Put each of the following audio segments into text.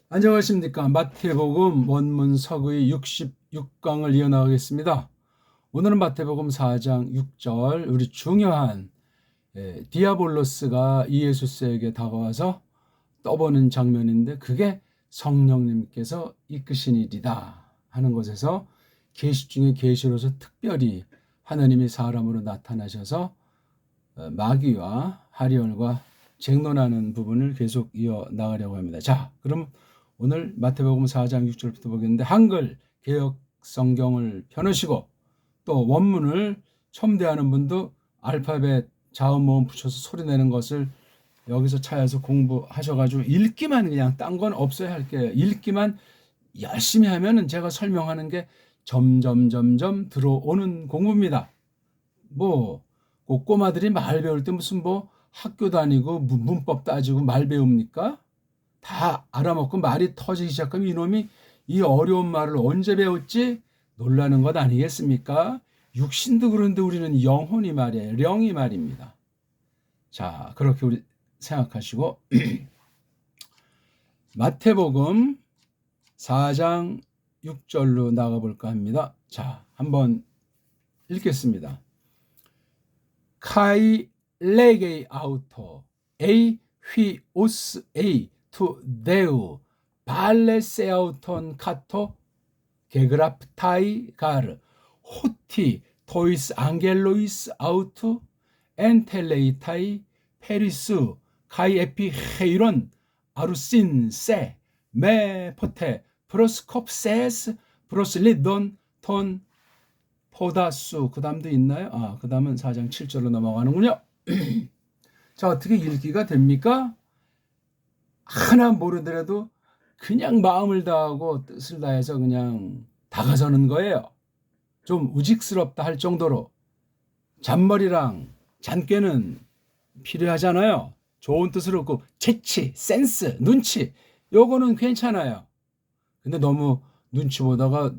안녕하십니까. 마태복음 원문 서구의 66강을 이어나가겠습니다. 오늘은 마태복음 4장 6절 우리 중요한 디아볼로스가 이예수스에게 다가와서 떠보는 장면인데 그게 성령님께서 이끄신 일이다 하는 것에서 계시 중에 계시로서 특별히 하나님이 사람으로 나타나셔서 마귀와 하리온과 쟁론하는 부분을 계속 이어나가려고 합니다. 자, 그럼 오늘 마태복음 4장 6절부터 보겠는데 한글 개역 성경을 펴놓으시고 또 원문을 첨대하는 분도 알파벳 자음 모음 붙여서 소리 내는 것을 여기서 찾아서 공부하셔가지고 읽기만 그냥 딴 건 없어야 할게요. 읽기만 열심히 하면은 제가 설명하는 게 점점 들어오는 공부입니다. 뭐 꼬마들이 말 배울 때 무슨 뭐 학교 다니고 문법 따지고 말 배웁니까? 다 알아먹고 말이 터지기 시작하면 이놈이 이 어려운 말을 언제 배웠지? 놀라는 것 아니겠습니까? 육신도 그런데 우리는 영혼이 말이에요. 령이 말입니다. 자, 그렇게 우리 생각하시고 마태복음 4장 6절로 나가볼까 합니다. 자, 한번 읽겠습니다. Kai legei auto, ei huius ei tu deu, balle seauton cato, gegraptai gar, hoti tois angelois autu, enteleitai perisu, kai epi heiron, arusin se, me pote, proskopses, proslidon ton, 포다수 그 다음도 있나요? 그 다음은 4장 7절로 넘어가는군요. 자, 어떻게 읽기가 됩니까? 하나 모르더라도 그냥 마음을 다하고 뜻을 다해서 그냥 다가서는 거예요. 좀 우직스럽다 할 정도로 잔머리랑 잔꾀는 필요하잖아요. 좋은 뜻으로 그 재치, 센스, 눈치 요거는 괜찮아요. 근데 너무 눈치 보다가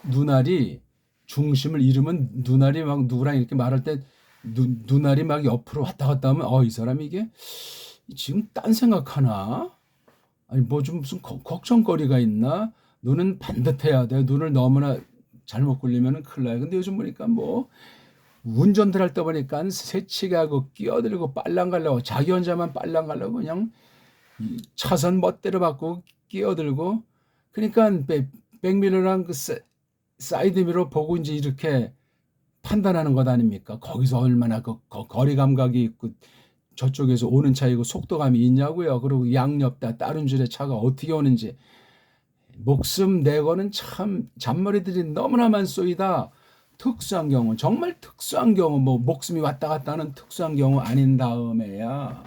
눈알이 중심을 잃으면 눈알이 막 누구랑 이렇게 말할 때 눈알이 막 옆으로 왔다 갔다 하면 이 사람이 이게 지금 딴 생각하나? 아니 뭐 좀 무슨 걱정거리가 있나? 눈은 반듯해야 돼. 눈을 너무나 잘못 굴리면 큰일 나요. 근데 요즘 보니까 뭐 운전들 할 때 보니까 새치기 하고 끼어들고 빨랑 가려고 자기 혼자만 빨랑 가려고 그냥 차선 멋대로 바꾸고 끼어들고 그러니까 백미러랑 그 사이드미러 보고 이제 이렇게 판단하는 것 아닙니까? 거기서 얼마나 그 거리 감각이 있고 저쪽에서 오는 차이고 속도감이 있냐고요. 그리고 양옆 다 다른 줄에 차가 어떻게 오는지 목숨 내고는 참 잔머리들이 너무나만 쏘이다. 특수한 경우 정말 특수한 경우 뭐 목숨이 왔다 갔다 하는 특수한 경우 아닌 다음에야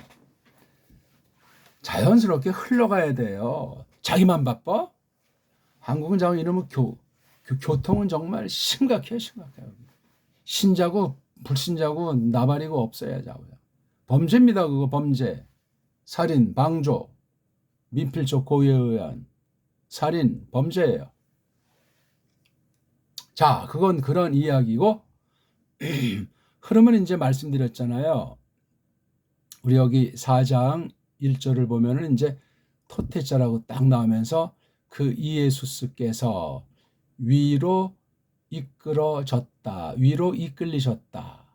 자연스럽게 흘러가야 돼요. 자기만 바빠? 한국은 자 이러면 교통은 정말 심각해요. 신자고 불신자고 나발이고 없어야 자고요. 범죄입니다. 그거 범죄. 살인, 방조, 민필적 고의에 의한 살인, 범죄예요. 자, 그건 그런 이야기고 흐름은 이제 말씀드렸잖아요. 우리 여기 4장 1절을 보면은 이제 토테자라고 딱 나오면서 그 이예수스께서 위로 이끌어졌다. 위로 이끌리셨다.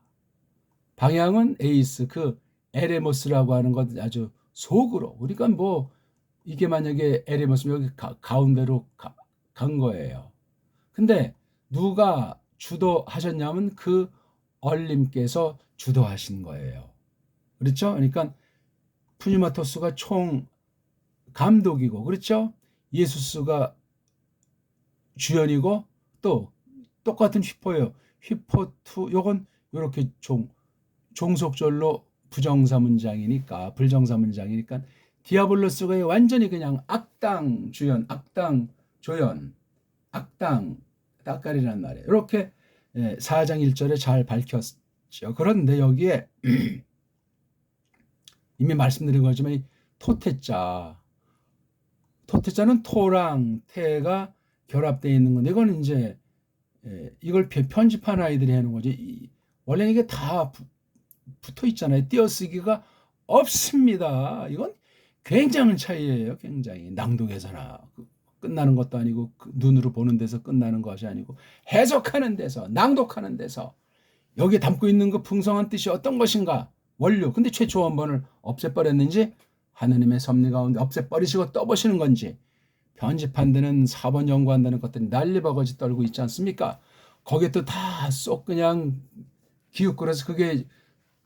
방향은 에이스 그 에레모스라고 하는 것 아주 속으로. 그러니까 뭐 이게 만약에 에레모스 여기 가운데로 간 거예요. 근데 누가 주도하셨냐면 그 얼림께서 주도하신 거예요. 그렇죠? 그러니까 푸니마토스가 총 감독이고 그렇죠? 예수스가 주연이고 또 똑같은 휘포예요. 휘포2 요건 요렇게 종속절로 부정사 문장이니까 불정사 문장이니까 디아블로스가 완전히 그냥 악당 주연, 악당 조연, 악당 따까리란 말이에요. 이렇게 4장 1절에 잘 밝혔죠. 그런데 여기에 이미 말씀드린 거지만 토태자는 토랑 태가 결합되어 있는 건데 이건 이제 이걸 편집한 아이들이 하는 거지. 원래는 이게 다 붙어 있잖아요. 띄어쓰기가 없습니다. 이건 굉장한 차이예요. 굉장히. 낭독에서나 끝나는 것도 아니고 눈으로 보는 데서 끝나는 것이 아니고 해석하는 데서, 낭독하는 데서 여기 담고 있는 그 풍성한 뜻이 어떤 것인가, 원료. 근데 최초 원본을 없애버렸는지, 하느님의 섭리 가운데 없애버리시고 떠보시는 건지, 편집한 데는 사본 연구한다는 것들이 난리버거지 떨고 있지 않습니까? 거기에 또 다 쏙 그냥 기웃거려서 그게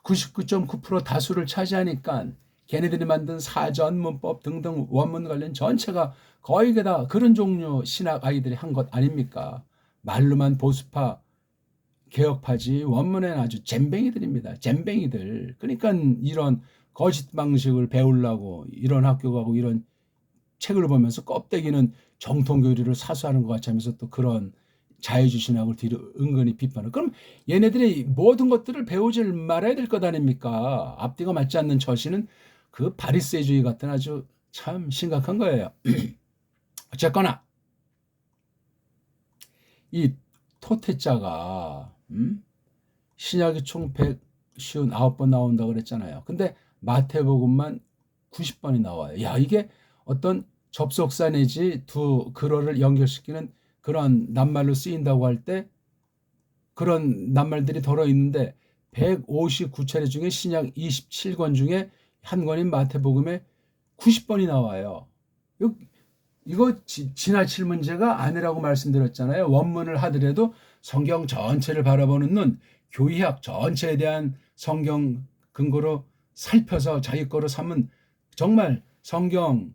99.9% 다수를 차지하니까 걔네들이 만든 사전, 문법 등등 원문 관련 전체가 거의 다 그런 종류 신학 아이들이 한 것 아닙니까? 말로만 보수파, 개혁파지, 원문에는 아주 잼뱅이들입니다. 잼뱅이들. 그러니까 이런 거짓 방식을 배우려고 이런 학교 가고 이런 책을 보면서 껍데기는 정통 교리를 사수하는 것 같이 하면서 또 그런 자유주신학을 뒤로 은근히 비판을. 그럼 얘네들이 모든 것들을 배우질 말아야 될 것 아닙니까? 앞뒤가 맞지 않는 처신은 그 바리새주의 같은 아주 참 심각한 거예요. 어쨌거나 이 토태자가 신약이 총 159번 나온다고 그랬잖아요. 근데 마태복음만 90번이 나와요. 야, 이게 어떤 접속사 내지 두 글어를 연결시키는 그런 낱말로 쓰인다고 할 때 그런 낱말들이 덜어 있는데 159차례 중에 신약 27권 중에 한 권인 마태복음에 90번이 나와요. 이거 지나칠 문제가 아니라고 말씀드렸잖아요. 원문을 하더라도 성경 전체를 바라보는 눈, 교의학 전체에 대한 성경 근거로 살펴서 자기 거로 삼은 정말 성경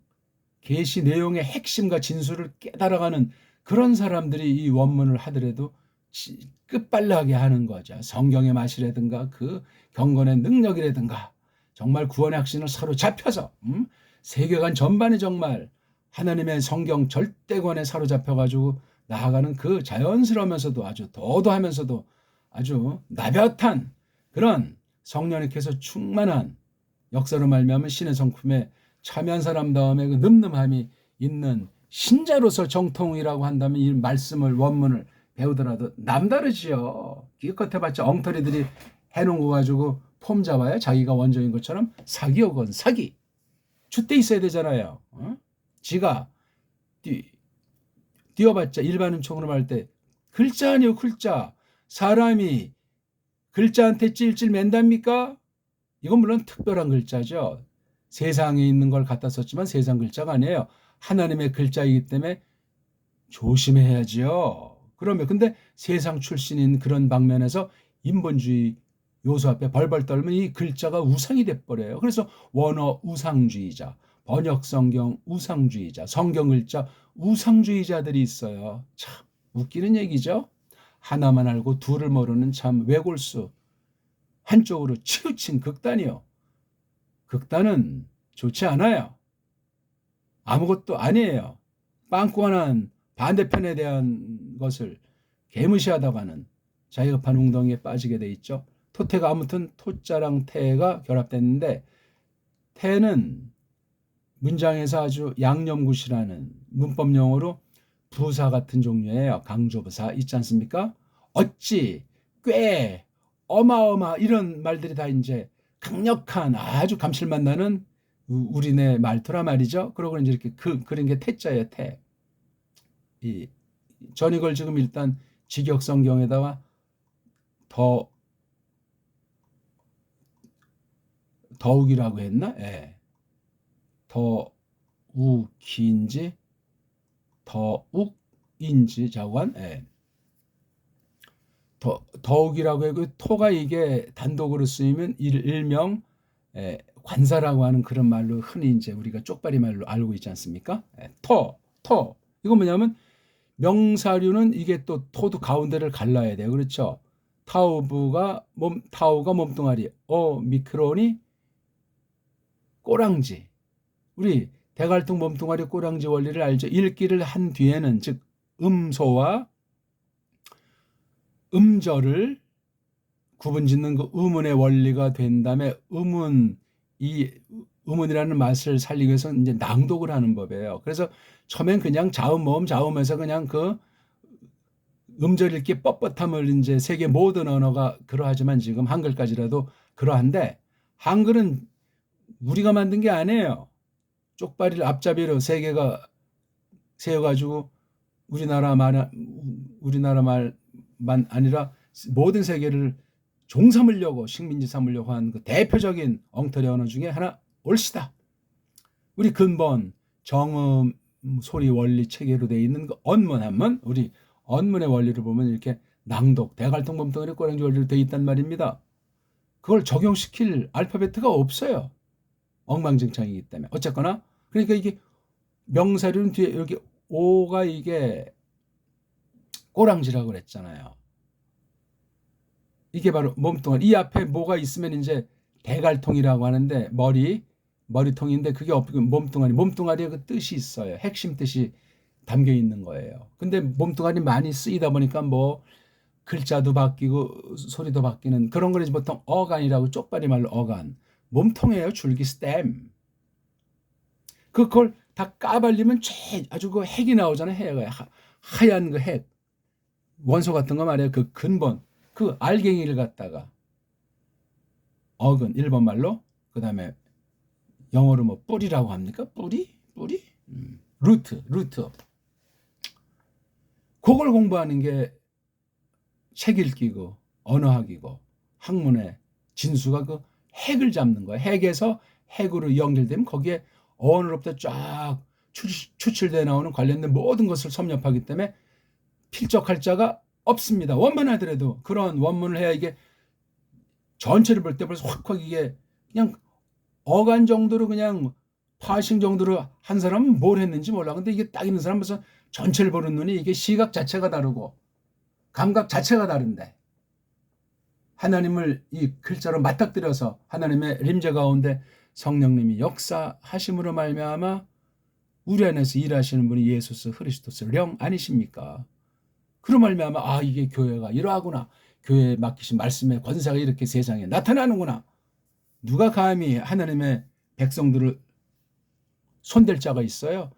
계시 내용의 핵심과 진수를 깨달아가는 그런 사람들이 이 원문을 하더라도 끝발나게 하는 거죠. 성경의 맛이라든가 그 경건의 능력이라든가 정말 구원의 확신을 사로잡혀서 세계관 전반에 정말 하나님의 성경 절대권에 사로잡혀가지고 나아가는 그 자연스러우면서도 아주 도도하면서도 아주 나볕한 그런 성령님께서 충만한 역사로 말미암은 신의 성품에 참여한 사람 다음에 그 늠름함이 있는 신자로서 정통이라고 한다면 이 말씀을 원문을 배우더라도 남다르지요. 기껏해봤자 엉터리들이 해놓은 거 가지고 폼 잡아야 자기가 원조인 것처럼 사기오건 사기. 줏대 있어야 되잖아요. 지가 띄워봤자 일반 음총으로 말 때 글자 아니요 글자. 사람이 글자한테 찔찔 맨답니까? 이건 물론 특별한 글자죠. 세상에 있는 걸 갖다 썼지만 세상 글자가 아니에요. 하나님의 글자이기 때문에 조심해야지요. 그러면 근데 세상 출신인 그런 방면에서 인본주의 요소 앞에 벌벌 떨면 이 글자가 우상이 돼버려요. 그래서 원어 우상주의자, 번역성경 우상주의자, 성경 글자 우상주의자들이 있어요. 참 웃기는 얘기죠. 하나만 알고 둘을 모르는 참 외골수. 한쪽으로 치우친 극단이요. 극단은 좋지 않아요. 아무것도 아니에요. 빵꾸하는 반대편에 대한 것을 개무시하다가 하는 자기급한 웅덩이에 빠지게 돼 있죠. 토태가 아무튼 토자랑 태가 결합됐는데 태는 문장에서 아주 양념굿이라는 문법 용어로 부사 같은 종류예요. 강조부사 있지 않습니까? 어찌, 꽤, 어마어마 이런 말들이 다 이제 강력한 아주 감칠맛 나는 우리네 말투라 말이죠. 그러고 이제 이렇게 그런 게 태자예요. 태. 전 이걸 지금 일단 직역성경에다가 더욱이라고 했나? 예. 더욱인지 더욱인지 자관. 예. 더욱이라고 하고 토가 이게 단독으로 쓰이면 일명 관사라고 하는 그런 말로 흔히 이제 우리가 쪽발이 말로 알고 있지 않습니까? 토. 이건 뭐냐면 명사류는 이게 또 토도 가운데를 갈라야 돼요. 그렇죠? 타우가 몸뚱아리, 미크론이 꼬랑지. 우리 대갈통 몸뚱아리 꼬랑지 원리를 알죠? 읽기를 한 뒤에는 즉 음소와 음절을 구분짓는 그 의문의 원리가 된 다음에 이 의문이라는 맛을 살리기 위해서 이제 낭독을 하는 법이에요. 그래서 처음엔 그냥 자음해서 그냥 그 음절 읽기 뻣뻣함을 이제 세계 모든 언어가 그러하지만 지금 한글까지라도 그러한데 한글은 우리가 만든 게 아니에요. 쪽발이를 앞잡이로 세 개가 세워가지고 우리나라 말만 아니라 모든 세계를 종삼으려고 식민지 삼으려고 한 그 대표적인 엉터리 언어 중에 하나 올시다. 우리 근본 정음 소리 원리 체계로 되어 있는 그 언문 한문, 우리 언문의 원리를 보면 이렇게 낭독, 대갈통, 범통의 꼬랑지 원리로 되어 있단 말입니다. 그걸 적용시킬 알파벳가 없어요. 엉망진창이기 때문에. 어쨌거나 그러니까 이게 명사류는 뒤에 여기 오가 이게 꼬랑지라고 그랬잖아요. 이게 바로 몸뚱아리. 이 앞에 뭐가 있으면 이제 대갈통이라고 하는데 머리통인데 그게 몸뚱아리의 그 뜻이 있어요. 핵심 뜻이 담겨 있는 거예요. 근데 몸뚱아리 많이 쓰이다 보니까 뭐 글자도 바뀌고 소리도 바뀌는 그런 거는 보통 어간이라고 쪽발이 말로 어간. 몸통이에요. 줄기 스템. 그걸 다 까발리면 아주 그 핵이 나오잖아요. 핵. 하얀 그 핵. 원소 같은 거 말이에요. 그 근본. 그 알갱이를 갖다가 어근 1번 말로 그다음에 영어로 뭐 뿌리라고 합니까? 뿌리? 루트. 그걸 공부하는 게 책 읽기고 언어학이고 학문의 진수가 그 핵을 잡는 거예요. 핵에서 핵으로 연결되면 거기에 어원으로부터 쫙 추출돼 나오는 관련된 모든 것을 섭렵하기 때문에 필적할 자가 없습니다. 원문 하더라도 그런 원문을 해야 이게 전체를 볼 때 벌써 확 이게 그냥 어간 정도로 그냥 파싱 정도로 한 사람은 뭘 했는지 몰라. 근데 이게 딱 있는 사람은 벌써 전체를 보는 눈이 이게 시각 자체가 다르고 감각 자체가 다른데 하나님을 이 글자로 맞닥뜨려서 하나님의 림제 가운데 성령님이 역사하심으로 말미암아 우리 안에서 일하시는 분이 예수스 그리스도스 령 아니십니까? 그로 말미암아 이게 교회가 이러하구나. 교회에 맡기신 말씀의 권세가 이렇게 세상에 나타나는구나. 누가 감히 하나님의 백성들을 손댈 자가 있어요?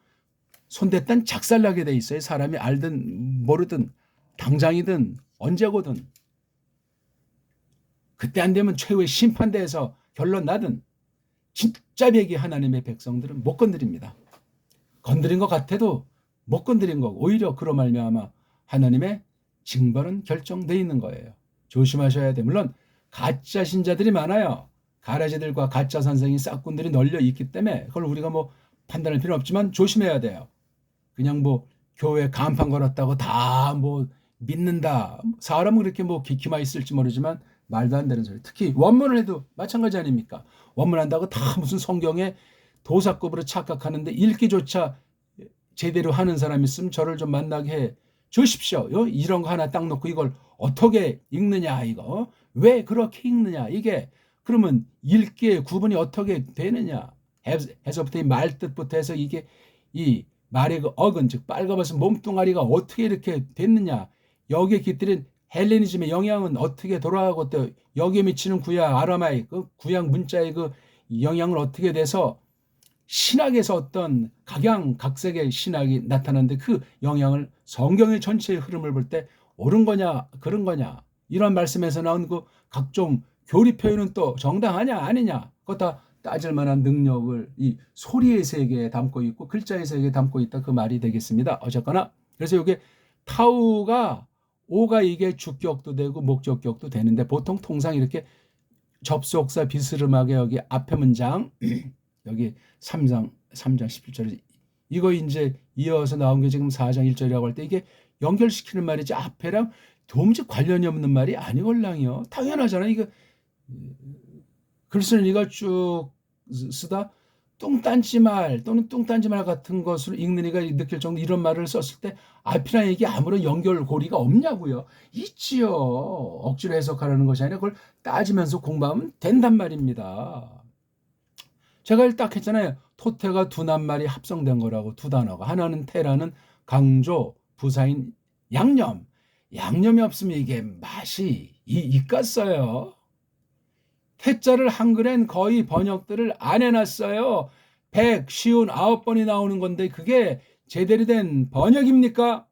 손댔단 작살나게 돼 있어요. 사람이 알든 모르든 당장이든 언제거든. 그때 안 되면 최후의 심판대에서 결론 나든 진짜 배기 하나님의 백성들은 못 건드립니다. 건드린 것 같아도 못 건드린 거고 오히려 그로 말미암아 하나님의 징벌은 결정돼 있는 거예요. 조심하셔야 돼. 물론 가짜 신자들이 많아요. 가라지들과 가짜 선생이 싹군들이 널려 있기 때문에 그걸 우리가 뭐 판단할 필요는 없지만 조심해야 돼요. 그냥 뭐 교회 간판 걸었다고 다 뭐 믿는다. 사람은 그렇게 뭐 기키마 있을지 모르지만 말도 안 되는 소리. 특히 원문을 해도 마찬가지 아닙니까? 원문한다고 다 무슨 성경에 도사급으로 착각하는데 읽기조차 제대로 하는 사람이 있으면 저를 좀 만나게 해 주십시오. 이런 거 하나 딱 놓고 이걸 어떻게 읽느냐 이거. 왜 그렇게 읽느냐 이게. 그러면 읽기의 구분이 어떻게 되느냐. 해서부터 이 말뜻부터 해서 이게 이 말의 그 어근 즉 빨가벗은 몸뚱아리가 어떻게 이렇게 됐느냐. 여기에 깃들인 헬레니즘의 영향은 어떻게 돌아가고 또 여기에 미치는 구약 아람아이 그 구약 문자의 그 영향을 어떻게 돼서 신학에서 어떤 각양각색의 신학이 나타나는데 그 영향을 성경의 전체의 흐름을 볼 때 옳은 거냐 그런 거냐 이런 말씀에서 나온 그 각종 교리 표현은 또 정당하냐 아니냐 그것 다 따질 만한 능력을 이 소리의 세계에 담고 있고 글자의 세계에 담고 있다 그 말이 되겠습니다. 어쨌거나 그래서 이게 타우가 오가 이게 주격도 되고 목적격도 되는데 보통 통상 이렇게 접속사 비스름하게 여기 앞에 문장 여기 3장 11절 이거 이제 이어서 나온 게 지금 4장 1절이라고 할 때 이게 연결시키는 말이지 앞에랑 도무지 관련이 없는 말이 아니걸랑이요. 당연하잖아. 이거 글쓰는 이가 쭉 쓰다 뚱딴지말 또는 뚱딴지말 같은 것을 읽는 이가 느낄 정도 이런 말을 썼을 때 앞이랑 이게 아무런 연결고리가 없냐고요. 있지요. 억지로 해석하라는 것이 아니라 그걸 따지면서 공부하면 된단 말입니다. 제가 딱 했잖아요. 토태가 두 낱말이 합성된 거라고 두 단어가. 하나는 태라는 강조, 부사인 양념. 양념이 없으면 이게 맛이 이깠어요. 태자를 한글엔 거의 번역들을 안 해놨어요. 159번이 나오는 건데 그게 제대로 된 번역입니까?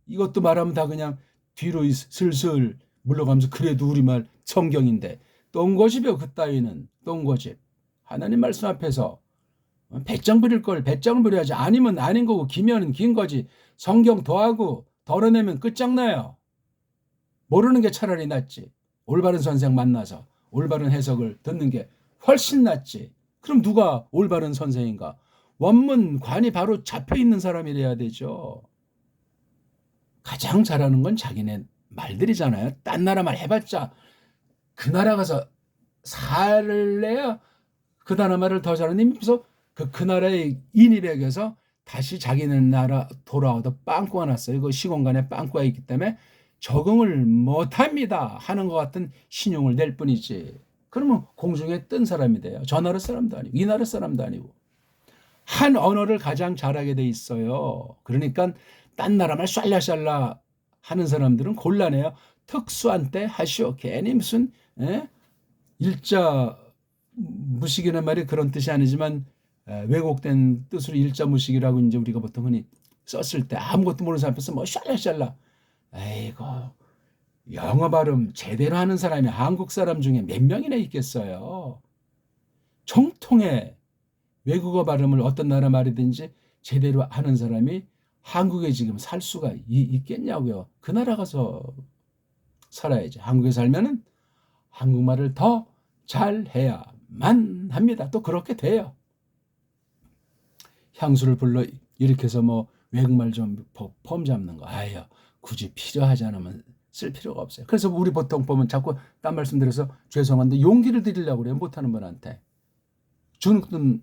이것도 말하면 다 그냥 뒤로 슬슬 물러가면서 그래도 우리말 성경인데 똥고집이요. 그따위는 똥고집. 하나님 말씀 앞에서 배짱 부릴 걸 배짱을 부려야지. 아니면 아닌 거고 기면은 긴 거지. 성경 더하고 덜어내면 끝장나요. 모르는 게 차라리 낫지. 올바른 선생 만나서 올바른 해석을 듣는 게 훨씬 낫지. 그럼 누가 올바른 선생인가? 원문관이 바로 잡혀있는 사람이래야 되죠. 가장 잘하는 건 자기네 말들이잖아요. 딴 나라 말 해봤자 그 나라 가서 살래야 그 나라 말을 더 잘하는 그래서 그 나라의 인이백에서 다시 자기네 나라 돌아와도 빵꾸가 났어요. 그 시공간에 빵꾸가 있기 때문에 적응을 못합니다 하는 것 같은 신용을 낼 뿐이지. 그러면 공중에 뜬 사람이 돼요. 저 나라 사람도 아니고 이 나라 사람도 아니고. 한 언어를 가장 잘하게 돼 있어요. 그러니까 딴 나라 말 샬라샬라 하는 사람들은 곤란해요. 특수한 때 하시오. 괜히 무슨 일자 무식이라는 말이 그런 뜻이 아니지만 왜곡된 뜻으로 일자 무식이라고 이제 우리가 보통 흔히 썼을 때 아무것도 모르는 사람 앞에서 뭐 샬라샬라. 에이고 영어 발음 제대로 하는 사람이 한국 사람 중에 몇 명이나 있겠어요. 정통의 외국어 발음을 어떤 나라 말이든지 제대로 하는 사람이 한국에 지금 살 수가 있겠냐고요. 그 나라 가서 살아야지. 한국에 살면은 한국말을 더 잘해야만 합니다. 또 그렇게 돼요. 향수를 불러 일으켜서 뭐 외국말 좀 폼 잡는 거 아유 굳이 필요하지 않으면 쓸 필요가 없어요. 그래서 우리 보통 보면 자꾸 딴 말씀 드려서 죄송한데 용기를 드리려고 그래요. 못하는 분한테 주눅든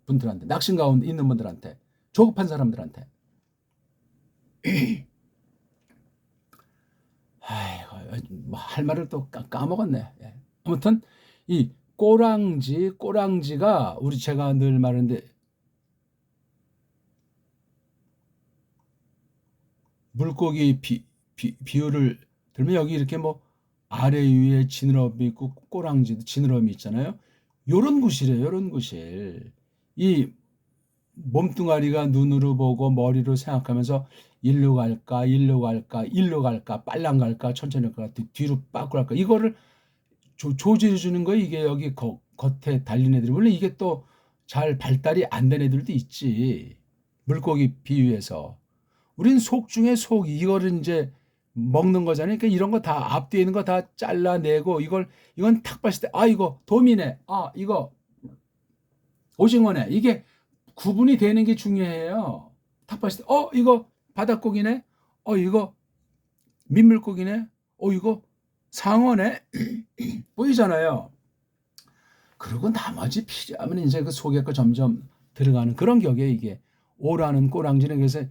분들한테 낙심 가운데 있는 분들한테 조급한 사람들한테 아이고 뭐 할 말을 또 까먹었네. 예. 아무튼 이 꼬랑지가 우리 제가 늘 말하는데 물고기 비유를 들면 여기 이렇게 뭐 아래 위에 지느러미 있고 꼬랑지도 지느러미 있잖아요. 요런 구실이에요. 요런 구실. 이 몸뚱아리가 눈으로 보고 머리로 생각하면서 일로 갈까 빨랑 갈까 천천히 갈까 뒤로 빠꾸 갈까 이거를 조절해 주는 거예요. 이게 여기 겉에 달린 애들이 물론 이게 또 잘 발달이 안 된 애들도 있지. 물고기 비유해서 우린 속 중에 속 이거를 이제 먹는 거잖아요. 그러니까 이런 거 다 앞뒤에 있는 거 다 잘라내고 이건 탁 봤을 때 아 이거 도미네 아 이거 오징어네 이게 구분이 되는 게 중요해요. 탁 봤을 때 이거 바닷고기네 이거 민물고기네 이거 상어네 보이잖아요. 그리고 나머지 필요하면 이제 그 속에 거 점점 들어가는 그런 격에 이게 오라는 꼬랑지는 그래서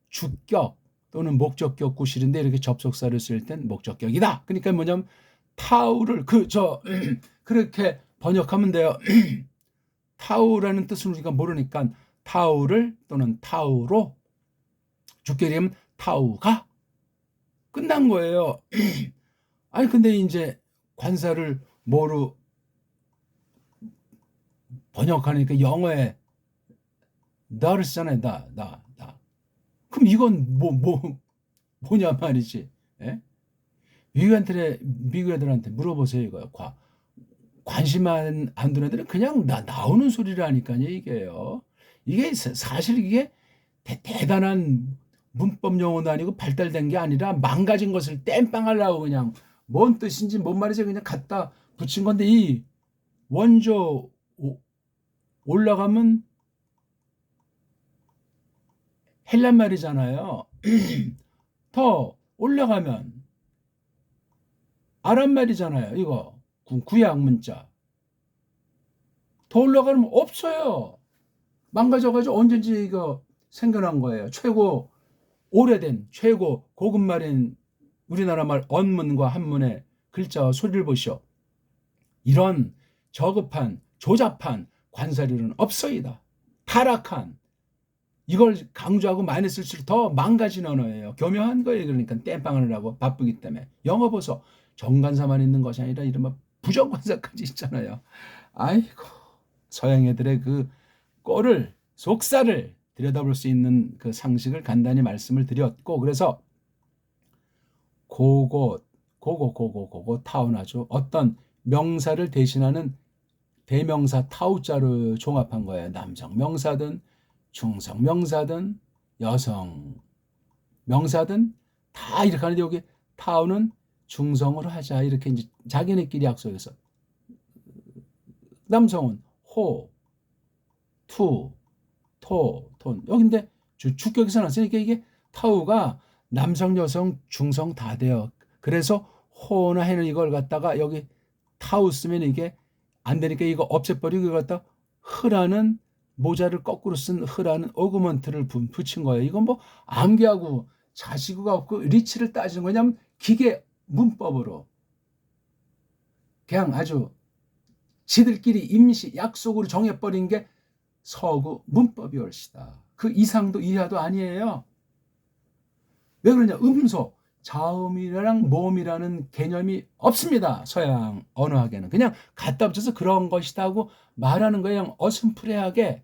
주격 또는 목적격 구실인데 이렇게 접속사를 쓸 땐 목적격이다. 그러니까 뭐냐면 타우를 그렇게 번역하면 돼요. 타우라는 뜻을 우리가 모르니까 타우를 또는 타우로 주격이면 타우가 끝난 거예요. 아니 근데 이제 관사를 뭐로 번역하니까 영어에 나를 쓰잖아요. 나. 그럼 이건 뭐냐 말이지. 예? 미국 애들한테 물어보세요. 이거 관심 안 두는 애들은 그냥 나오는 소리라니까요. 이게요. 이게 사실 이게 대단한 문법 용어도 아니고 발달된 게 아니라 망가진 것을 땜빵하려고 그냥 뭔 뜻인지 뭔 말인지 그냥 갖다 붙인 건데 이 원조 올라가면 헬란 말이잖아요. 더 올라가면 아랍 말이잖아요. 이거 구약 문자. 더 올라가면 없어요. 망가져가지고 언제인지 이거 생겨난 거예요. 최고 오래된 최고 고급 말인 우리나라 말 언문과 한문의 글자와 소리를 보시오. 이런 저급한 조잡한 관사료는 없어이다. 타락한 이걸 강조하고 많이 쓸수록 더 망가진 언어예요. 교묘한 거예요. 그러니까 땜빵을 하고 바쁘기 때문에. 영어 보소. 정관사만 있는 것이 아니라 이른바 부정관사까지 있잖아요. 아이고 서양 애들의 그 꼴을 속살을 들여다볼 수 있는 그 상식을 간단히 말씀을 드렸고 그래서 고고 타운하죠. 어떤 명사를 대신하는 대명사 타우자로 종합한 거예요. 남성 명사든 중성 명사든 여성 명사든 다 이렇게 하는데 여기 타우는 중성으로 하자 이렇게 이제 자기네끼리 약속해서 남성은 호, 투, 토, 톤 여기인데 주격에서 났으니까 이게 타우가 남성, 여성, 중성 다 돼요. 그래서 호나 해는 이걸 갖다가 여기 타우 쓰면 이게 안 되니까 이거 없애버리고 이걸 갖다 흐라는 모자를 거꾸로 쓴 흐라는 어구먼트를 붙인 거예요. 이건 뭐 암기하고 자시구가 없고 리치를 따지는 거냐면 기계 문법으로 그냥 아주 지들끼리 임시 약속으로 정해버린 게 서구 문법이 옳시다. 그 이상도 이하도 아니에요. 왜 그러냐? 음소, 자음이랑 모음이라는 개념이 없습니다. 서양 언어학에는. 그냥 갖다 붙여서 그런 것이다 하고 말하는 거예요. 그냥 어슴푸레하게.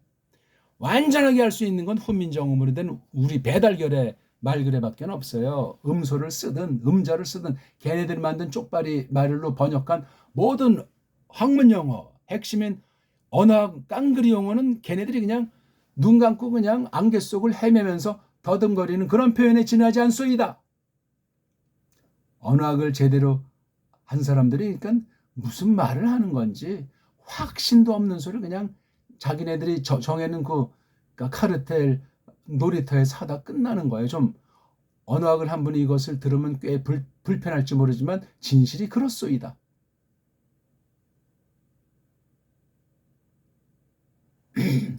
완전하게 할 수 있는 건 훈민정음으로 된 우리 배달결의 말그래밖에 없어요. 음소를 쓰든 음자를 쓰든 걔네들이 만든 쪽발이 말로 번역한 모든 학문용어, 핵심인 언어학 깡그리 용어는 걔네들이 그냥 눈 감고 그냥 안개 속을 헤매면서 더듬거리는 그런 표현에 지나지 않소이다. 언어학을 제대로 한 사람들이 그러니까 무슨 말을 하는 건지 확신도 없는 소리를 그냥 자기네들이 정해놓은 그러니까 카르텔 놀이터에서 하다 끝나는 거예요. 좀 언어학을 한 분이 이것을 들으면 꽤 불편할지 모르지만 진실이 그렇소이다.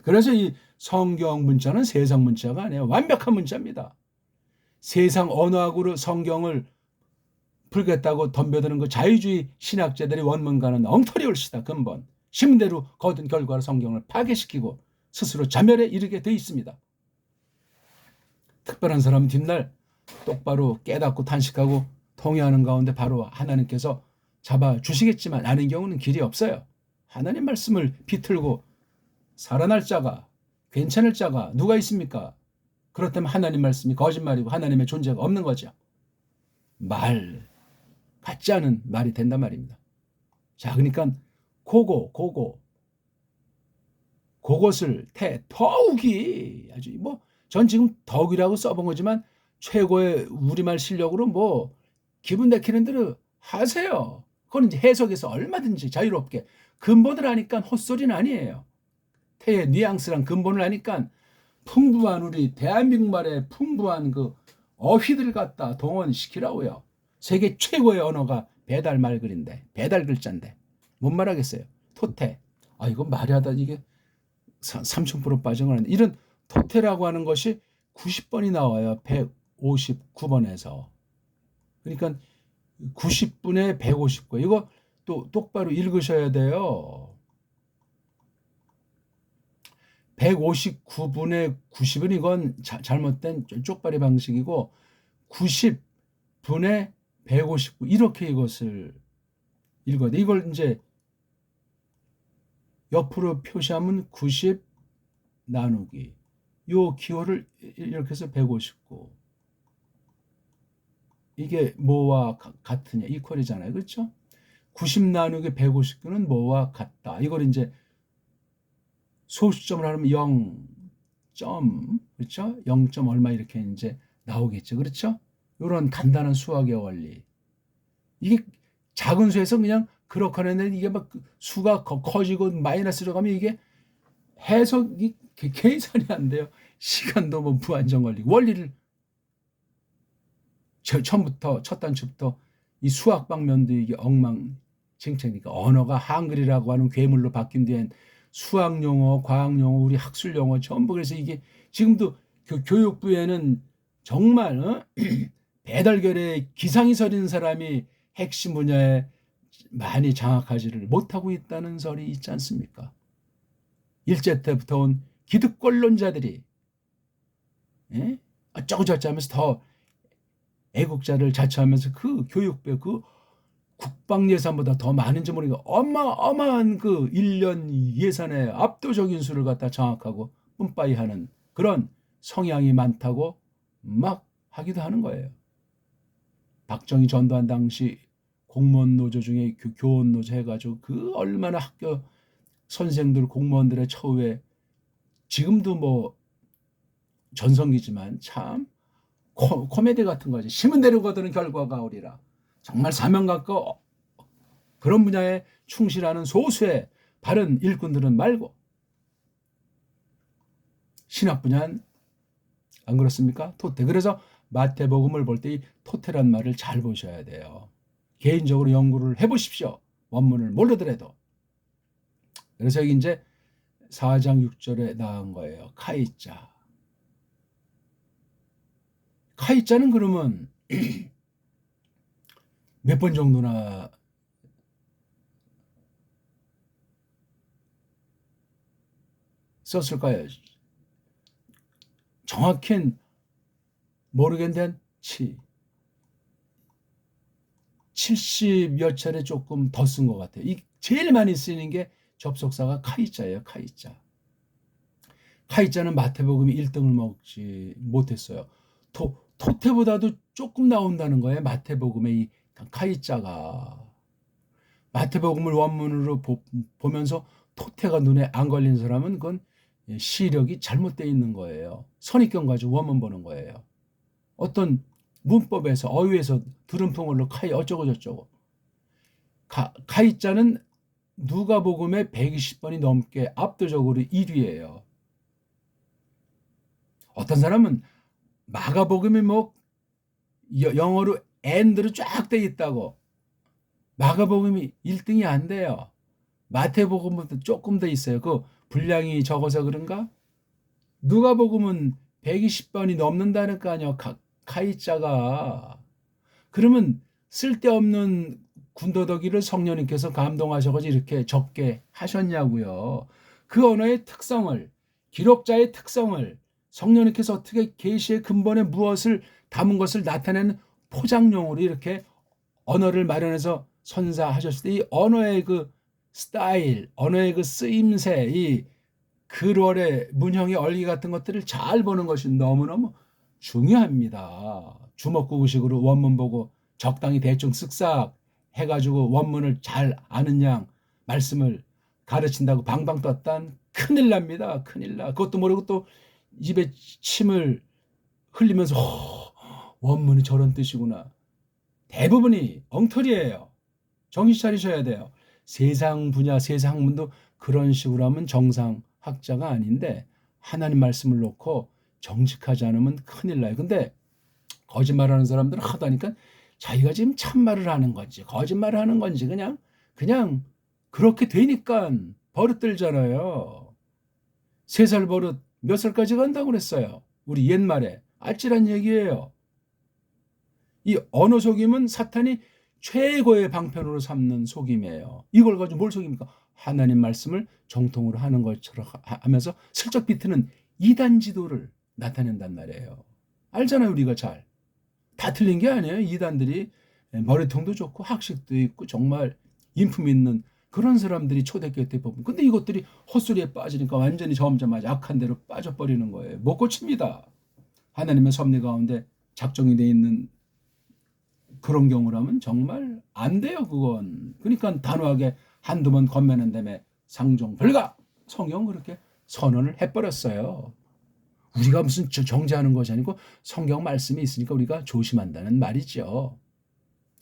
그래서 이 성경 문자는 세상 문자가 아니에요. 완벽한 문자입니다. 세상 언어학으로 성경을 풀겠다고 덤벼드는 그 자유주의 신학자들이 원문과는 엉터리 옳시다. 근본. 심대로 거둔 결과로 성경을 파괴시키고 스스로 자멸에 이르게 돼 있습니다. 특별한 사람은 뒷날 똑바로 깨닫고 탄식하고 통회하는 가운데 바로 하나님께서 잡아주시겠지만 아는 경우는 길이 없어요. 하나님 말씀을 비틀고 살아날 자가 괜찮을 자가 누가 있습니까? 그렇다면 하나님 말씀이 거짓말이고 하나님의 존재가 없는 거죠. 말 같지 않은 말이 된단 말입니다. 자, 그러니까 그것을 더욱이 아주 뭐 전 지금 더욱이라고 써본 거지만 최고의 우리말 실력으로 뭐 기분 내키는 대로 하세요. 그건 이제 해석에서 얼마든지 자유롭게 근본을 아니까 헛소리는 아니에요. 태의 뉘앙스랑 근본을 아니까 풍부한 우리 대한민국 말의 풍부한 그 어휘들 갖다 동원시키라고요. 세계 최고의 언어가 배달 말글인데 배달 글자인데 뭔 말하겠어요. 토태. 아 이거 말이 하다 이게 3000% 빠진 거는 이런 토태라고 하는 것이 90번이 나와요. 159번에서. 그러니까 90분에 159. 이거 또 똑바로 읽으셔야 돼요. 159분에 90은 이건 잘못된 쪽발이 방식이고 90분에 159 이렇게 이것을 읽어야 돼. 이걸 이제 옆으로 표시하면 90 나누기 요 기호를 이렇게 해서 159 이게 뭐와 같으냐 이퀄이잖아요. 그렇죠? 90 나누기 159는 뭐와 같다. 이걸 이제 소수점을 하면 0. 그렇죠? 0. 얼마 이렇게 이제 나오겠죠. 그렇죠? 이런 간단한 수학의 원리. 이게 작은 수에서 그냥 그렇게 하는데 이게 막 수가 커지고 마이너스로 가면 이게 해석이 계산이 안 돼요. 시간도 뭐 무한정 걸리고 원리를 처음부터 첫 단추부터 이 수학 방면도 이게 엉망진창이니까 언어가 한글이라고 하는 괴물로 바뀐 뒤엔 수학 용어, 과학 용어, 우리 학술 용어 전부 그래서 이게 지금도 교육부에는 정말 배달결에 기상이 서리는 사람이 핵심 분야에 많이 장악하지를 못하고 있다는 설이 있지 않습니까? 일제 때부터 온 기득권론자들이 어쩌고저쩌고 하면서 더 애국자를 자처하면서 그 교육부 그 국방 예산보다 더 많은지 모르니까 어마어마한 그 1년 예산의 압도적인 수를 갖다 장악하고 뿜빠이 하는 그런 성향이 많다고 막 하기도 하는 거예요. 박정희 전두환 당시 공무원 노조 중에 교원 노조 해가지고 그 얼마나 학교 선생들, 공무원들의 처우에 지금도 뭐 전성기지만 참 코미디 같은 거지. 심은 대로 거두는 결과가 오리라. 정말 사명감과 그런 분야에 충실하는 소수의 바른 일꾼들은 말고 신학 분야는 안 그렇습니까? 토태. 그래서 마태복음을 볼 때 이 토태란 말을 잘 보셔야 돼요. 개인적으로 연구를 해보십시오. 원문을 모르더라도. 그래서 여기 이제 4장 6절에 나온 거예요. 카이자. 카이자는 그러면 몇 번 정도나 썼을까요? 정확히는 모르겠는데 70여 차례 조금 더 쓴 것 같아요. 제일 많이 쓰이는 게 접속사가 카이자예요. 카이자. 카이자는 마태복음이 1등을 먹지 못했어요. 토태보다도 조금 나온다는 거예요. 마태복음의 이 카이자가. 마태복음을 원문으로 보면서 토태가 눈에 안 걸린 사람은 그건 시력이 잘못되어 있는 거예요. 선입견 가지고 원문 보는 거예요. 어떤 문법에서 어휘에서 들음풍으로 카이 어쩌고 저쩌고. 카이자는 누가복음의 120번이 넘게 압도적으로 1위예요. 어떤 사람은 마가복음이 뭐 영어로 and로 쫙 돼 있다고 마가복음이 1등이 안 돼요. 마태복음은 조금 더 있어요. 그 분량이 적어서 그런가? 누가복음은 120번이 넘는다는 거 아니야. 카이자가. 그러면 쓸데없는 군더더기를 성령님께서 감동하셔가지고 이렇게 적게 하셨냐고요. 그 언어의 특성을, 기록자의 특성을 성령님께서 어떻게 계시의 근본에 무엇을 담은 것을 나타내는 포장용으로 이렇게 언어를 마련해서 선사하셨을 때 이 언어의 그 스타일, 언어의 그 쓰임새, 이 글월의 문형의 얼기 같은 것들을 잘 보는 것이 너무너무 중요합니다. 주먹구구식으로 원문 보고 적당히 대충 쓱싹 해가지고 원문을 잘 아는 양 말씀을 가르친다고 방방 떴단 큰일 납니다. 큰일 나. 그것도 모르고 또 입에 침을 흘리면서 원문이 저런 뜻이구나. 대부분이 엉터리예요. 정신 차리셔야 돼요. 세상 분야, 세상 학문도 그런 식으로 하면 정상학자가 아닌데 하나님 말씀을 놓고 정직하지 않으면 큰일 나요. 근데 거짓말하는 사람들은 하도 하니까 자기가 지금 참말을 하는 건지 거짓말을 하는 건지 그냥 그렇게 되니까 버릇들잖아요. 3살 버릇 몇 살까지 간다고 그랬어요. 우리 옛말에 아찔한 얘기예요. 이 언어 속임은 사탄이 최고의 방편으로 삼는 속임이에요. 이걸 가지고 뭘 속입니까? 하나님 말씀을 정통으로 하는 것처럼 하면서 슬쩍 비트는 이단 지도를 나타낸단 말이에요. 알잖아요, 우리가 잘. 다 틀린 게 아니에요. 이단들이 머리통도 좋고 학식도 있고 정말 인품 있는 그런 사람들이 초대교회 때 보면. 근데 이것들이 헛소리에 빠지니까 완전히 점점 악한 대로 빠져버리는 거예요. 못 고칩니다. 하나님의 섭리 가운데 작정이 돼 있는 그런 경우라면 정말 안 돼요, 그건. 그러니까 단호하게 한두 번 건면한 다음에 상종 불가! 성경 그렇게 선언을 해버렸어요. 우리가 무슨 정죄하는 것이 아니고 성경 말씀이 있으니까 우리가 조심한다는 말이죠.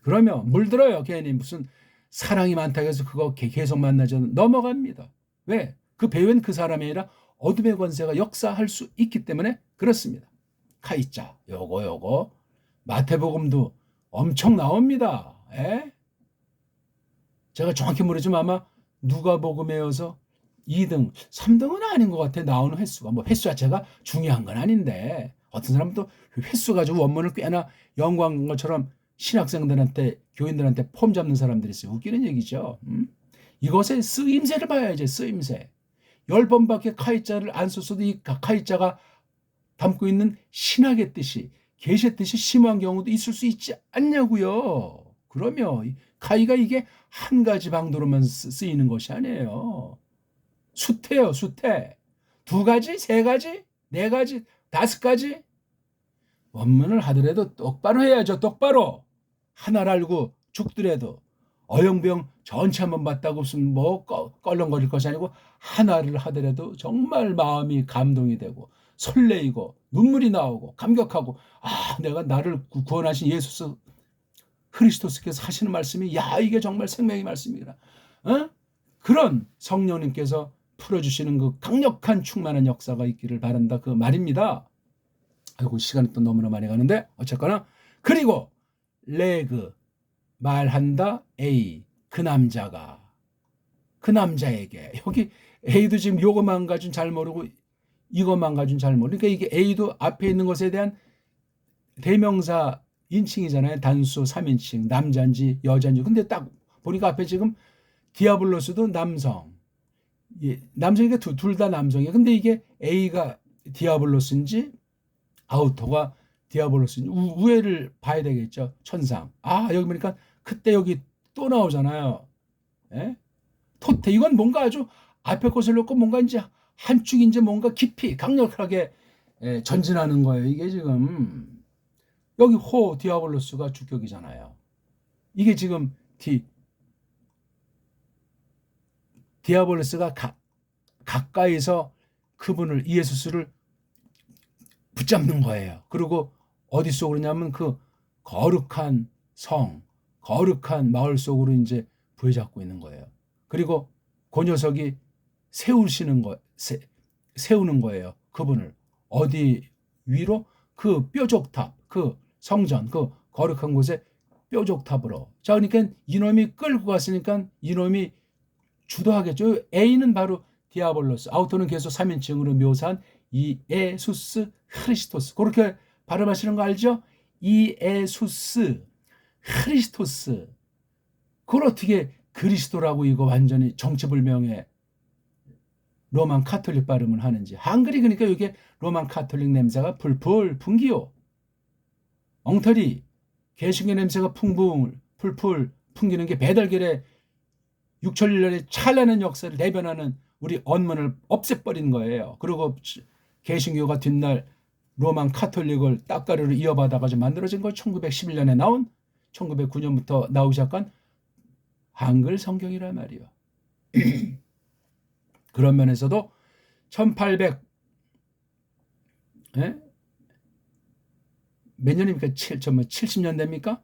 그러면 물들어요. 괜히 무슨 사랑이 많다고 해서 그거 계속 만나죠. 넘어갑니다. 왜? 그 배우는 그 사람이 아니라 어둠의 권세가 역사할 수 있기 때문에 그렇습니다. 카이자 요거 마태복음도 엄청 나옵니다. 에? 제가 정확히 모르지만 아마 누가복음에어서 2등, 3등은 아닌 것 같아. 나오는 횟수가. 뭐 횟수 자체가 중요한 건 아닌데 어떤 사람은 또 횟수 가지고 원문을 꽤나 연구한 것처럼 신학생들한테 교인들한테 폼 잡는 사람들이 있어요. 웃기는 얘기죠. 이것의 쓰임새를 봐야지. 쓰임새. 10번밖에 카이자를 안 썼어도 이 카이자가 담고 있는 신학의 뜻이 계시의 뜻이 심오한 경우도 있을 수 있지 않냐고요. 그러면 카이가 이게 한 가지 방도로만 쓰이는 것이 아니에요. 수태요, 수태. 2가지, 3가지, 4가지, 5가지. 원문을 하더라도 똑바로 해야죠. 똑바로. 하나를 알고 죽더라도 어영부영 전체 한번 봤다고 무슨 뭐 껄렁거릴 것이 아니고 하나를 하더라도 정말 마음이 감동이 되고 설레이고 눈물이 나오고 감격하고, 아, 내가 나를 구원하신 예수 그리스도께서 하시는 말씀이, 야, 이게 정말 생명의 말씀이라. 어? 그런 성령님께서 풀어주시는 그 강력한 충만한 역사가 있기를 바란다, 그 말입니다. 아이고, 시간이 또 너무나 많이 가는데 어쨌거나, 그리고 레그 말한다 A, 그 남자에게, 여기 A도 지금 요것만 가지고 잘 모르고 이것만 가지고 잘 모르고, 그러니까 이게 A도 앞에 있는 것에 대한 대명사 인칭이잖아요. 단수 3인칭, 남자인지 여자인지. 근데 딱 보니까 앞에 지금 디아블로스도 남성, 남성이니까 둘 다 남성이에요. 근데 이게 A가 디아블로스인지 아우토가 디아블로스인지 우애를 봐야 되겠죠. 천상. 아, 여기 보니까 그때 여기 또 나오잖아요. 예? 토테. 이건 뭔가 아주 앞에 것을 놓고 뭔가 이제 한축 이제 뭔가 깊이 강력하게 전진하는 거예요. 이게 지금 여기 디아블로스가 주격이잖아요. 이게 지금 디아블로스가 가까이서 그분을, 예수스를 붙잡는 거예요. 그리고 어디 속으로 냐면 그 거룩한 성, 거룩한 마을 속으로 이제 부여잡고 있는 거예요. 그리고 그 녀석이 세우는 거예요. 그분을 어디 위로? 그 뾰족탑, 그 성전, 그 거룩한 곳에 뾰족탑으로. 자, 그러니까 이놈이 끌고 갔으니까 이놈이 주도하겠죠. A는 바로 디아블로스, 아우토는 계속 3인칭으로 묘사한 이에수스 크리스토스. 그렇게 발음하시는 거 알죠? 이에수스 크리스토스. 그걸 어떻게 그리스도라고 이거 완전히 정체불명의 로만 카톨릭 발음을 하는지. 한글이 그러니까 이게 로만 카톨릭 냄새가 풀풀 풍기요. 엉터리 개신교 냄새가 풀풀 풍기는 게 배달결의 6천년의 찬란한 역사를 대변하는 우리 언문을 없애버린 거예요. 그리고 개신교가 뒷날 로만 카톨릭을 따까리로 이어받아가지고 만들어진 거 1911년에 나온, 1909년부터 나오기 시작한 한글 성경이란 말이에요. 그런 면에서도 1800 몇 년입니까? 70년대입니까?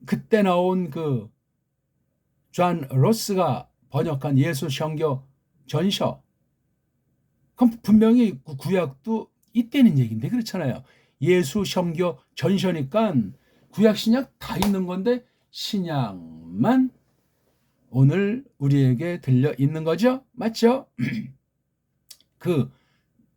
그때 나온 그 존 로스가 번역한 예수 성교 전서, 그럼 분명히 구약도 있다는 얘기인데, 그렇잖아요. 예수 성교 전서니까 구약 신약 다 있는 건데 신약만 오늘 우리에게 들려 있는 거죠. 맞죠? 그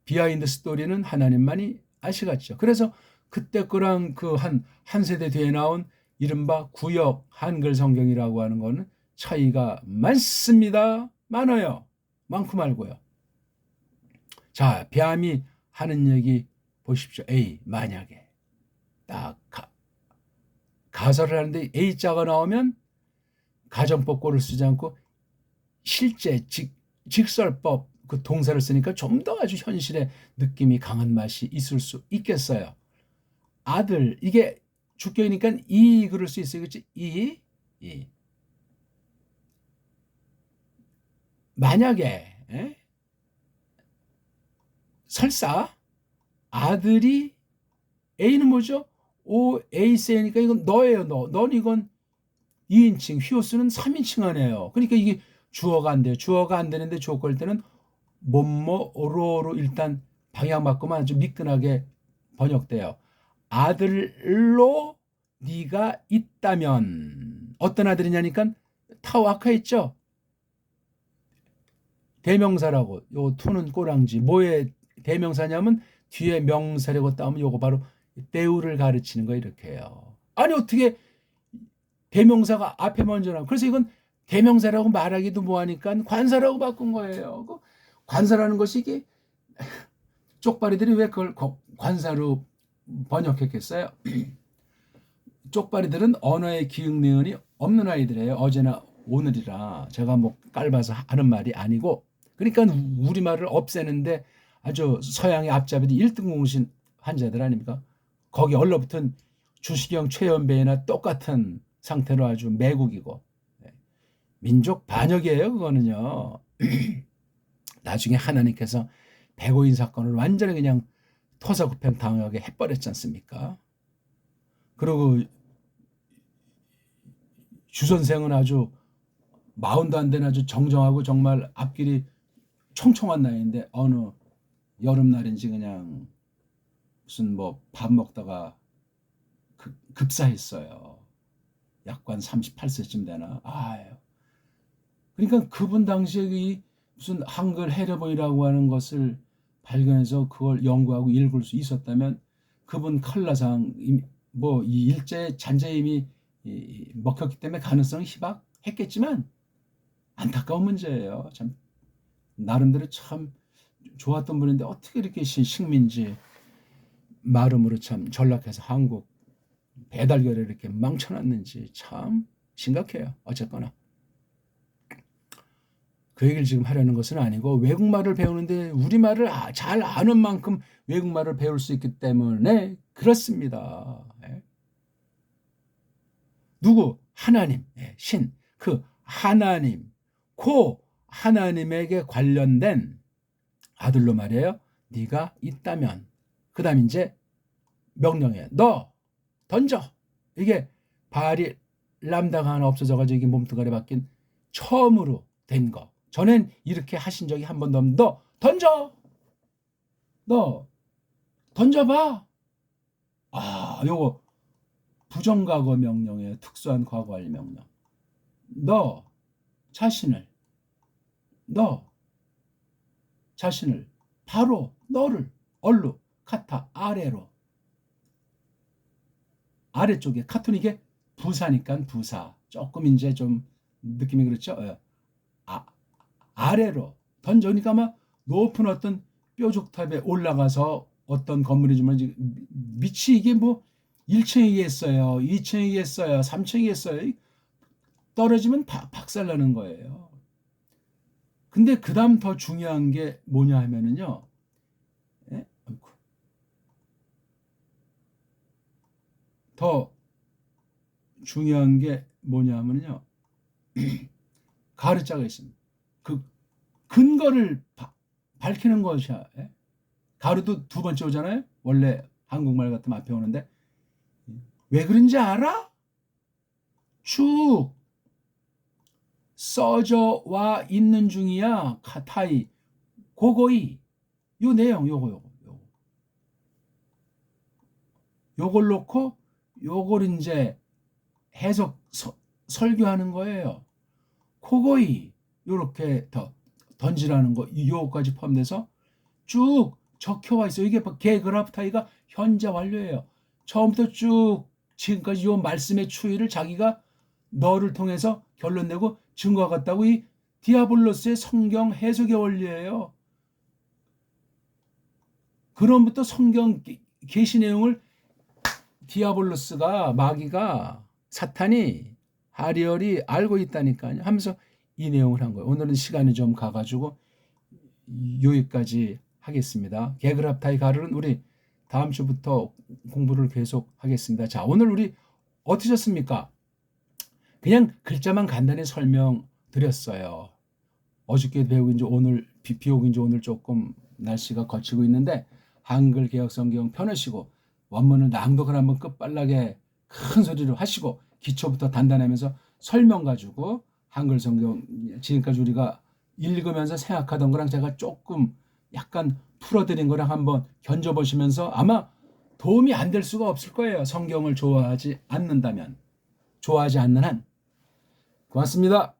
비하인드 스토리는 하나님만이 아시겠죠. 그래서 그때 거랑 그 한 세대 뒤에 나온 이른바 구역 한글 성경이라고 하는 거는 차이가 많습니다. 많아요. 많고 말고요. 자, 뱀이 하는 얘기 보십시오. A, 만약에 딱 가설을 하는데 A자가 나오면 가정법고를 쓰지 않고 실제 직설법 그 동사를 쓰니까 좀 더 아주 현실의 느낌이 강한 맛이 있을 수 있겠어요. 아들, 이게 주격이니까 이 그럴 수 있어요. 그렇지? 이. 만약에 설사 아들이, A는 뭐죠? AC니까 이건 너예요. 넌 이건 2인칭, 휘오스는 3인칭 하네요. 그러니까 이게 주어가 안 돼요. 주어가 안 되는데 주어 걸 때는 뭐뭐로로 일단 방향 바꾸면 아주 미끈하게 번역돼요. 아들로 네가 있다면, 어떤 아들이냐니까 타와카 있죠? 대명사라고. 요 투는 꼬랑지. 뭐의 대명사냐면 뒤에 명사라고 따면 요거 바로 때우를 가르치는 거, 이렇게 해요. 아니 어떻게 대명사가 앞에 먼저 나와. 그래서 이건 대명사라고 말하기도 뭐하니까 관사라고 바꾼 거예요. 그 관사라는 것이 이게 쪽발이들이 왜 그걸 관사로 번역했겠어요? 쪽발이들은 언어의 기응리은이 없는 아이들이에요. 어제나 오늘이라 제가 뭐 깔봐서 하는 말이 아니고, 그러니까 우리말을 없애는데 아주 서양의 앞잡이들 1등 공신 환자들 아닙니까? 거기 얼러붙은 주시경 최연배나 똑같은 상태로 아주 매국이고, 민족 반역이에요, 그거는요. 나중에 하나님께서 백오인 사건을 완전히 그냥 토사구팽 당하게 해버렸지 않습니까? 그리고 주 선생은 아주 마흔도 안 된 아주 정정하고 정말 앞길이 총총한 나이인데 어느 여름날인지 그냥 무슨 뭐 밥 먹다가 급사했어요. 약관 38세쯤 되나? 아유. 그러니까 그분 당시에 이 무슨 한글 해례본이라고 하는 것을 발견해서 그걸 연구하고 읽을 수 있었다면 그분 칼라상 뭐 이 일제 잔재임이 먹혔기 때문에 가능성이 희박했겠지만 안타까운 문제예요. 참 나름대로 참 좋았던 분인데 어떻게 이렇게 식민지 마름으로 참 전락해서 한국 배달결에 이렇게 망쳐놨는지 참 심각해요. 어쨌거나 그 얘기를 지금 하려는 것은 아니고 외국말을 배우는데 우리말을 잘 아는 만큼 외국말을 배울 수 있기 때문에 그렇습니다. 누구? 하나님, 신, 그 하나님, 그 하나님에게 관련된 아들로 말이에요. 네가 있다면 그 다음 이제 명령해. 너 던져. 이게 바알이 람다가 하나 없어져가지고 이게 몸뚱아리 바뀐 처음으로 된 거. 전엔 이렇게 하신 적이 한 번도 없는데 너 던져. 너 던져봐. 요거 부정과거 명령에 특수한 과거할 명령. 너 자신을 바로 너를 얼루 카타 아래로 아래쪽에 카톤 이게 부사니까 부사 조금 이제 좀 느낌이 그렇죠. 아래로 던져니까 아마 높은 어떤 뾰족탑에 올라가서 어떤 건물이지만 밑이 이게 뭐 1층이겠어요, 2층이겠어요, 3층이겠어요. 떨어지면 박살나는 거예요. 근데 그 다음 더 중요한 게 뭐냐 하면은요. 더 중요한 게 뭐냐 하면요. 가르자가 있습니다. 그 근거를 밝히는 것이야. 가루도 두 번째 오잖아요. 원래 한국말 같으면 앞에 오는데 왜 그런지 알아? 쭉 써져 와 있는 중이야. 카타이 고고이 요 내용 요걸 놓고 요걸 이제 해석 설교하는 거예요. 고고이 요렇게 더 던지라는 거 요까지 포함돼서 쭉 적혀와 있어요. 이게 개그라프타이가 현재 완료예요. 처음부터 쭉 지금까지 요 말씀의 추이를 자기가 너를 통해서 결론 내고 증거가 같다고 이 디아블로스의 성경 해석의 원리예요. 그럼부터 성경 계시 내용을 디아블로스가 마귀가 사탄이 하리얼이 알고 있다니까요 하면서 이 내용을 한 거예요. 오늘은 시간이 좀 가가지고 여기까지 하겠습니다. 개그랍타이 가르는 우리 다음 주부터 공부를 계속 하겠습니다. 자, 오늘 우리 어떠셨습니까? 그냥 글자만 간단히 설명드렸어요. 어저께 배우긴지 오늘 비 오긴지 오늘 조금 날씨가 거치고 있는데 한글 개혁 성경 펴내시고 원문을 낭독을 한번 끝발나게 큰 소리로 하시고 기초부터 단단하면서 설명 가지고 한글 성경 지금까지 우리가 읽으면서 생각하던 거랑 제가 조금 약간 풀어드린 거랑 한번 견져보시면서 아마 도움이 안 될 수가 없을 거예요. 성경을 좋아하지 않는다면. 좋아하지 않는 한. 고맙습니다.